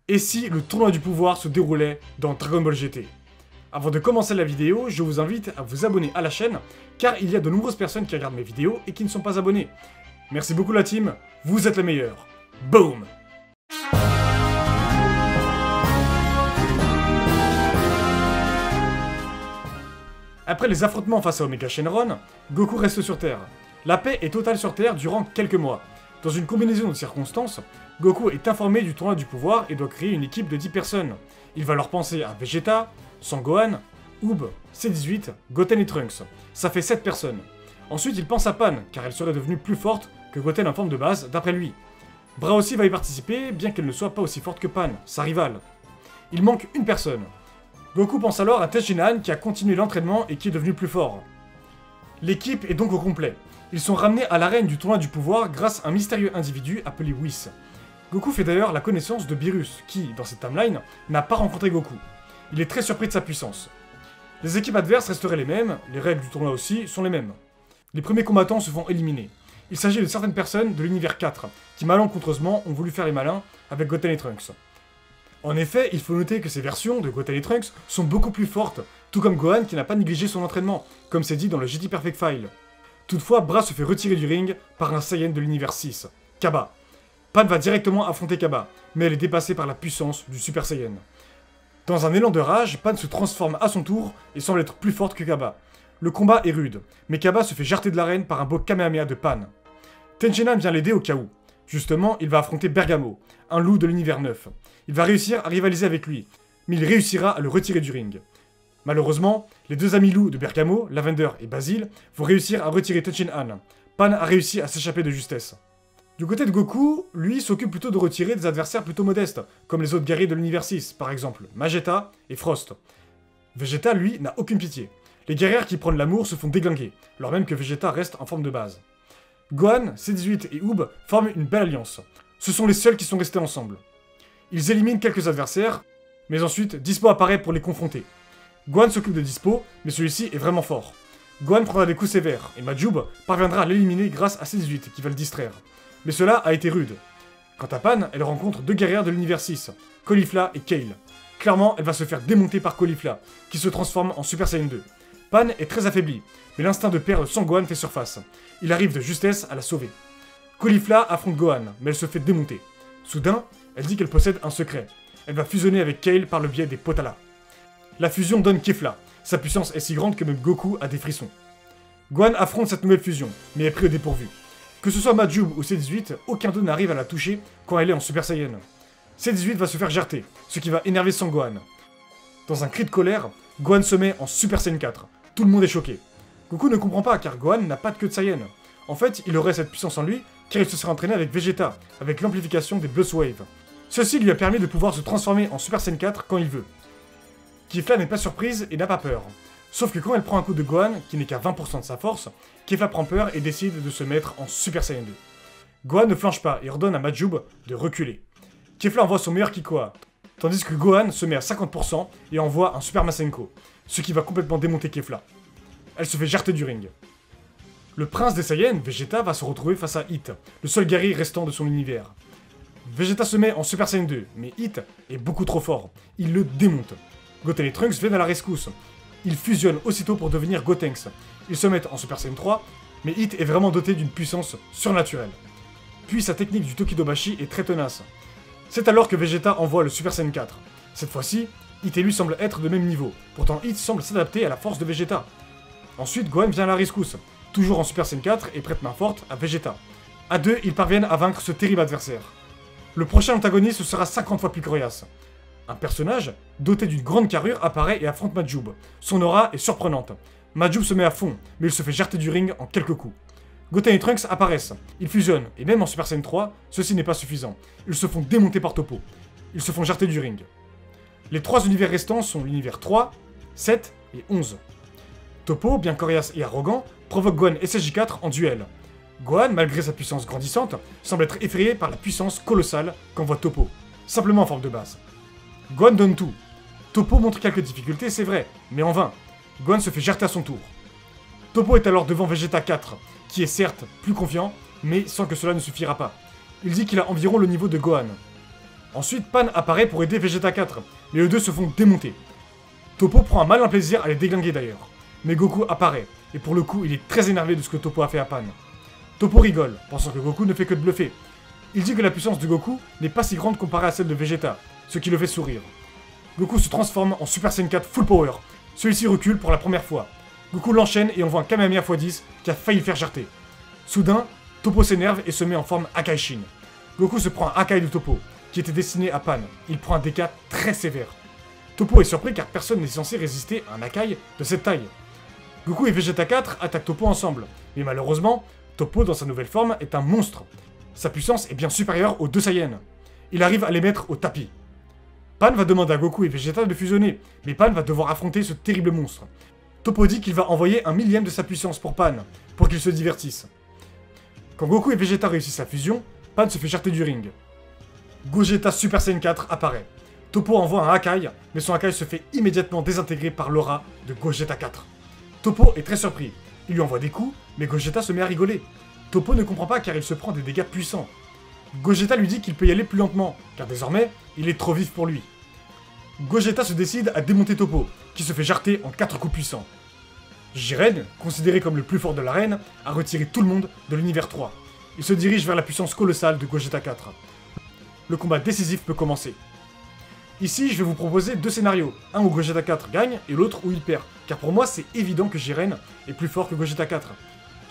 Et si le tournoi du pouvoir se déroulait dans Dragon Ball GT? Avant de commencer la vidéo, je vous invite à vous abonner à la chaîne, car il y a de nombreuses personnes qui regardent mes vidéos et qui ne sont pas abonnées. Merci beaucoup la team, vous êtes les meilleurs. Boom! Après les affrontements face à Omega Shenron, Goku reste sur Terre. La paix est totale sur Terre durant quelques mois. Dans une combinaison de circonstances, Goku est informé du tournoi du pouvoir et doit créer une équipe de 10 personnes. Il va leur penser à Vegeta, Sangohan, Oob, C18, Goten et Trunks. Ça fait 7 personnes. Ensuite, il pense à Pan, car elle serait devenue plus forte que Goten en forme de base, d'après lui. Bra aussi va y participer, bien qu'elle ne soit pas aussi forte que Pan, sa rivale. Il manque une personne. Goku pense alors à Tenshinhan qui a continué l'entraînement et qui est devenu plus fort. L'équipe est donc au complet. Ils sont ramenés à l'arène du tournoi du pouvoir grâce à un mystérieux individu appelé Whis. Goku fait d'ailleurs la connaissance de Beerus, qui, dans cette timeline, n'a pas rencontré Goku. Il est très surpris de sa puissance. Les équipes adverses resteraient les mêmes, les règles du tournoi aussi sont les mêmes. Les premiers combattants se font éliminer. Il s'agit de certaines personnes de l'univers 4, qui malencontreusement ont voulu faire les malins avec Goten et Trunks. En effet, il faut noter que ces versions de Goten et Trunks sont beaucoup plus fortes, tout comme Gohan qui n'a pas négligé son entraînement, comme c'est dit dans le GT Perfect File. Toutefois, Bra se fait retirer du ring par un Saiyan de l'univers 6, Kaba. Pan va directement affronter Kaba, mais elle est dépassée par la puissance du Super Saiyan. Dans un élan de rage, Pan se transforme à son tour et semble être plus forte que Kaba. Le combat est rude, mais Kaba se fait jarter de l'arène par un beau Kamehameha de Pan. Tenshinhan vient l'aider au cas où. Justement, il va affronter Bergamo, un loup de l'univers 9. Il va réussir à rivaliser avec lui, mais il réussira à le retirer du ring. Malheureusement, les deux amis loups de Bergamo, Lavender et Basil, vont réussir à retirer Tenshinhan. Pan a réussi à s'échapper de justesse. Du côté de Goku, lui s'occupe plutôt de retirer des adversaires plutôt modestes, comme les autres guerriers de l'univers 6, par exemple Vegeta et Frost. Vegeta, lui, n'a aucune pitié. Les guerrières qui prennent l'amour se font déglinguer, alors même que Vegeta reste en forme de base. Gohan, C18 et Oob forment une belle alliance. Ce sont les seuls qui sont restés ensemble. Ils éliminent quelques adversaires, mais ensuite Dispo apparaît pour les confronter. Gohan s'occupe de Dispo, mais celui-ci est vraiment fort. Gohan prendra des coups sévères, et Majub parviendra à l'éliminer grâce à C18 qui va le distraire. Mais cela a été rude. Quant à Pan, elle rencontre deux guerrières de l'univers 6, Caulifla et Kale. Clairement, elle va se faire démonter par Caulifla, qui se transforme en Super Saiyan 2. Pan est très affaibli, mais l'instinct de père de Sangohan fait surface. Il arrive de justesse à la sauver. Caulifla affronte Gohan, mais elle se fait démonter. Soudain, elle dit qu'elle possède un secret. Elle va fusionner avec Kale par le biais des Potala. La fusion donne Kefla. Sa puissance est si grande que même Goku a des frissons. Gohan affronte cette nouvelle fusion, mais est pris au dépourvu. Que ce soit Majub ou C18, aucun d'eux n'arrive à la toucher quand elle est en Super Saiyan. C18 va se faire jarter, ce qui va énerver Sangohan. Dans un cri de colère, Gohan se met en Super Saiyan 4. Tout le monde est choqué. Goku ne comprend pas car Gohan n'a pas de queue de Saiyan. En fait, il aurait cette puissance en lui car il se serait entraîné avec Vegeta, avec l'amplification des Blue Wave. Ceci lui a permis de pouvoir se transformer en Super Saiyan 4 quand il veut. Kefla n'est pas surprise et n'a pas peur. Sauf que quand elle prend un coup de Gohan, qui n'est qu'à 20% de sa force, Kefla prend peur et décide de se mettre en Super Saiyan 2. Gohan ne flanche pas et ordonne à Majub de reculer. Kefla envoie son meilleur Kikoa, tandis que Gohan se met à 50% et envoie un Super Masenko, ce qui va complètement démonter Kefla. Elle se fait jarter du ring. Le prince des Saiyans, Vegeta, va se retrouver face à Hit, le seul guerrier restant de son univers. Vegeta se met en Super Saiyan 2, mais Hit est beaucoup trop fort. Il le démonte. Goten et Trunks viennent à la rescousse. Ils fusionnent aussitôt pour devenir Gotenks. Ils se mettent en Super Saiyan 3, mais Hit est vraiment doté d'une puissance surnaturelle. Puis sa technique du Tokidobashi est très tenace. C'est alors que Vegeta envoie le Super Saiyan 4. Cette fois-ci, Hit et lui semblent être de même niveau. Pourtant Hit semble s'adapter à la force de Vegeta. Ensuite, Gohan vient à la rescousse, toujours en Super Saiyan 4 et prête main forte à Vegeta. À deux, ils parviennent à vaincre ce terrible adversaire. Le prochain antagoniste sera 50 fois plus coriace. Un personnage, doté d'une grande carrure, apparaît et affronte Majub. Son aura est surprenante. Majub se met à fond, mais il se fait jarter du ring en quelques coups. Goten et Trunks apparaissent, ils fusionnent, et même en Super Saiyan 3, ceci n'est pas suffisant. Ils se font démonter par Toppo. Ils se font jarter du ring. Les trois univers restants sont l'univers 3, 7 et 11. Toppo, bien coriace et arrogant, provoque Gohan et SJ4 en duel. Gohan, malgré sa puissance grandissante, semble être effrayé par la puissance colossale qu'envoie Toppo, simplement en forme de base. Gohan donne tout. Toppo montre quelques difficultés, c'est vrai, mais en vain. Gohan se fait jarter à son tour. Toppo est alors devant Vegeta 4, qui est certes plus confiant, mais sans que cela ne suffira pas. Il dit qu'il a environ le niveau de Gohan. Ensuite, Pan apparaît pour aider Vegeta 4, mais eux deux se font démonter. Toppo prend un malin plaisir à les déglinguer d'ailleurs. Mais Goku apparaît, et pour le coup, il est très énervé de ce que Toppo a fait à Pan. Toppo rigole, pensant que Goku ne fait que de bluffer. Il dit que la puissance de Goku n'est pas si grande comparée à celle de Vegeta, ce qui le fait sourire. Goku se transforme en Super Saiyan 4 Full Power. Celui-ci recule pour la première fois. Goku l'enchaîne et envoie un Kamehameha x10 qui a failli le faire jarter. Soudain, Toppo s'énerve et se met en forme Akaishin. Goku se prend un Akai de Toppo, qui était destiné à Pan. Il prend un dégât très sévère. Toppo est surpris car personne n'est censé résister à un Akai de cette taille. Goku et Vegeta 4 attaquent Toppo ensemble, mais malheureusement, Toppo dans sa nouvelle forme est un monstre. Sa puissance est bien supérieure aux deux Saiyans. Il arrive à les mettre au tapis. Pan va demander à Goku et Vegeta de fusionner, mais Pan va devoir affronter ce terrible monstre. Toppo dit qu'il va envoyer un millième de sa puissance pour Pan, pour qu'il se divertisse. Quand Goku et Vegeta réussissent la fusion, Pan se fait jarter du ring. Gogeta Super Saiyan 4 apparaît. Toppo envoie un Akai, mais son Akai se fait immédiatement désintégrer par l'aura de Gogeta 4. Toppo est très surpris. Il lui envoie des coups, mais Gogeta se met à rigoler. Toppo ne comprend pas car il se prend des dégâts puissants. Gogeta lui dit qu'il peut y aller plus lentement, car désormais, il est trop vif pour lui. Gogeta se décide à démonter Toppo, qui se fait jarter en 4 coups puissants. Jiren, considéré comme le plus fort de l'arène, a retiré tout le monde de l'univers 3. Il se dirige vers la puissance colossale de Gogeta 4. Le combat décisif peut commencer. Ici, je vais vous proposer deux scénarios, un où Gogeta 4 gagne et l'autre où il perd, car pour moi c'est évident que Jiren est plus fort que Gogeta 4.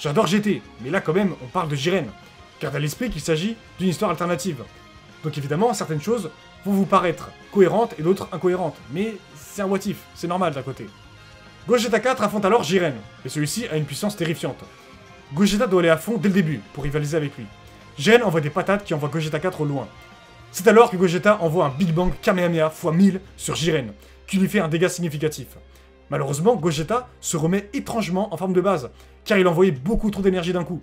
J'adore GT, mais là quand même on parle de Jiren, car à l'esprit qu'il s'agit d'une histoire alternative. Donc évidemment, certaines choses vont vous paraître cohérentes et d'autres incohérentes, mais c'est un what if, c'est normal d'un côté. Gogeta 4 affronte alors Jiren, et celui-ci a une puissance terrifiante. Gogeta doit aller à fond dès le début pour rivaliser avec lui. Jiren envoie des patates qui envoient Gogeta 4 au loin. C'est alors que Gogeta envoie un Big Bang Kamehameha x 1000 sur Jiren, qui lui fait un dégât significatif. Malheureusement, Gogeta se remet étrangement en forme de base, car il envoyait beaucoup trop d'énergie d'un coup.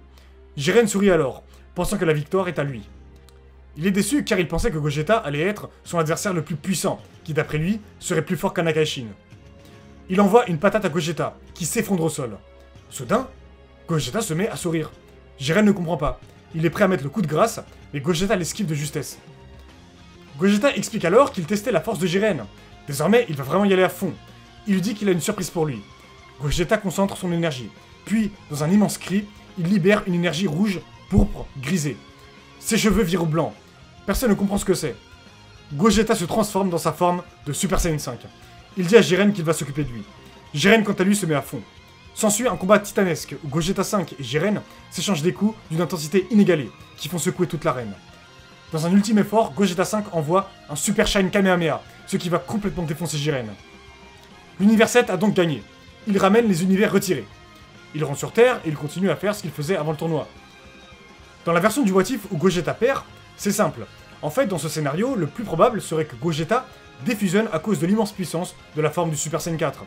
Jiren sourit alors, pensant que la victoire est à lui. Il est déçu car il pensait que Gogeta allait être son adversaire le plus puissant, qui d'après lui serait plus fort qu'un Akaishin. Il envoie une patate à Gogeta, qui s'effondre au sol. Soudain, Gogeta se met à sourire. Jiren ne comprend pas. Il est prêt à mettre le coup de grâce, mais Gogeta l'esquive de justesse. Gogeta explique alors qu'il testait la force de Jiren. Désormais, il va vraiment y aller à fond. Il lui dit qu'il a une surprise pour lui. Gogeta concentre son énergie. Puis, dans un immense cri, il libère une énergie rouge, pourpre, grisée. Ses cheveux virent blanc. Personne ne comprend ce que c'est. Gogeta se transforme dans sa forme de Super Saiyan 5. Il dit à Jiren qu'il va s'occuper de lui. Jiren, quant à lui, se met à fond. S'ensuit un combat titanesque où Gogeta 5 et Jiren s'échangent des coups d'une intensité inégalée, qui font secouer toute l'arène. Dans un ultime effort, Gogeta 5 envoie un Super Shine Kamehameha, ce qui va complètement défoncer Jiren. L'univers 7 a donc gagné. Il ramène les univers retirés. Il rentre sur Terre et il continue à faire ce qu'il faisait avant le tournoi. Dans la version du What If où Gogeta perd, c'est simple. En fait, dans ce scénario, le plus probable serait que Gogeta défusionne à cause de l'immense puissance de la forme du Super Saiyan 4.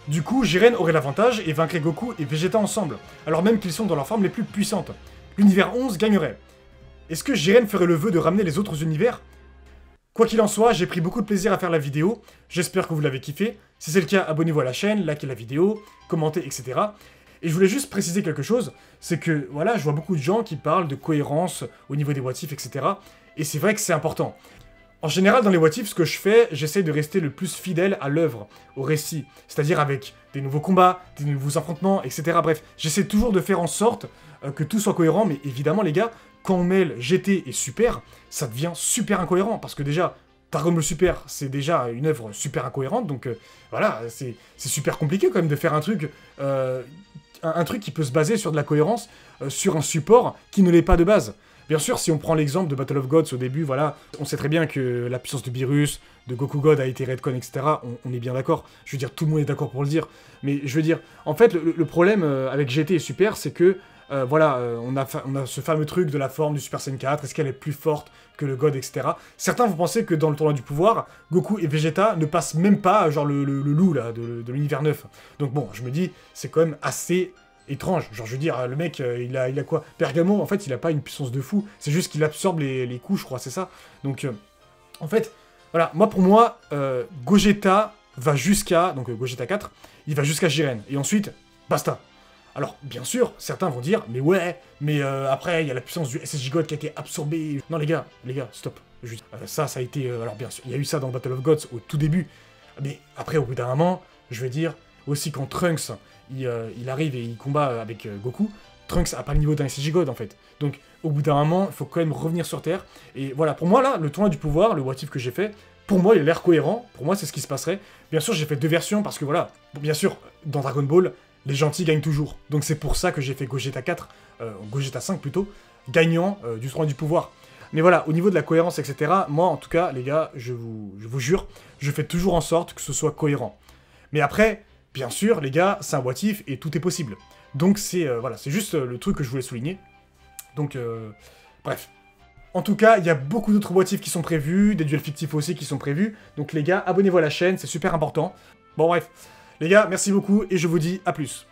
Du coup, Jiren aurait l'avantage et vaincrait Goku et Vegeta ensemble, alors même qu'ils sont dans leur forme les plus puissantes. L'univers 11 gagnerait. Est-ce que Jiren ferait le vœu de ramener les autres univers? Quoi qu'il en soit, j'ai pris beaucoup de plaisir à faire la vidéo, j'espère que vous l'avez kiffé. Si c'est le cas, abonnez-vous à la chaîne, likez la vidéo, commentez, etc. Et je voulais juste préciser quelque chose, c'est que, voilà, je vois beaucoup de gens qui parlent de cohérence au niveau des what if, etc. Et c'est vrai que c'est important. En général, dans les what if, ce que je fais, j'essaie de rester le plus fidèle à l'œuvre, au récit. C'est-à-dire avec des nouveaux combats, des nouveaux affrontements, etc. Bref, j'essaie toujours de faire en sorte que tout soit cohérent, mais évidemment, les gars, quand on mêle GT et Super, ça devient super incohérent, parce que déjà, Dragon Ball Super, c'est déjà une œuvre super incohérente, donc voilà, c'est super compliqué quand même de faire un truc qui peut se baser sur de la cohérence, sur un support qui ne l'est pas de base. Bien sûr, si on prend l'exemple de Battle of Gods au début, voilà, on sait très bien que la puissance de Beerus, de Goku God a été retcon, etc. On est bien d'accord. Je veux dire, tout le monde est d'accord pour le dire. Mais je veux dire, en fait, le problème avec GT et Super, c'est que, voilà, on a ce fameux truc de la forme du Super Saiyan 4, est-ce qu'elle est plus forte que le God, etc. Certains vont penser que dans le tournoi du pouvoir, Goku et Vegeta ne passent même pas, genre le loup, là, de l'univers 9. Donc bon, je me dis, c'est quand même assez étrange. Genre, je veux dire, le mec, il a quoi? Pergamon, en fait, il a pas une puissance de fou. C'est juste qu'il absorbe les coups, je crois, c'est ça. Donc, en fait, voilà. Pour moi, Gogeta va jusqu'à... Donc, Gogeta 4, il va jusqu'à Jiren. Et ensuite, basta. Alors, bien sûr, certains vont dire, mais ouais, mais après, il y a la puissance du SSJ God qui a été absorbée. Non, les gars, stop. Ça a été... alors bien sûr, il y a eu ça dans Battle of Gods au tout début, mais après, au bout d'un moment, je veux dire, aussi quand Trunks, il arrive et il combat avec Goku, Trunks a pas le niveau d'un SSJ God, en fait. Donc, au bout d'un moment, il faut quand même revenir sur Terre. Et voilà, pour moi, là, le tournoi du pouvoir, le what if que j'ai fait, pour moi, il a l'air cohérent. Pour moi, c'est ce qui se passerait. Bien sûr, j'ai fait 2 versions, parce que voilà, bien sûr, dans Dragon Ball, les gentils gagnent toujours. Donc c'est pour ça que j'ai fait Gogeta 4, Gogeta 5 plutôt, gagnant du tournoi du pouvoir. Mais voilà, au niveau de la cohérence, etc., moi, en tout cas, les gars, je vous jure, je fais toujours en sorte que ce soit cohérent. Mais après, bien sûr, les gars, c'est un what if et tout est possible. Donc c'est voilà, c'est juste le truc que je voulais souligner. Donc, bref. En tout cas, il y a beaucoup d'autres what if qui sont prévus, des duels fictifs aussi qui sont prévus. Donc les gars, abonnez-vous à la chaîne, c'est super important. Bon bref, les gars, merci beaucoup et je vous dis à plus.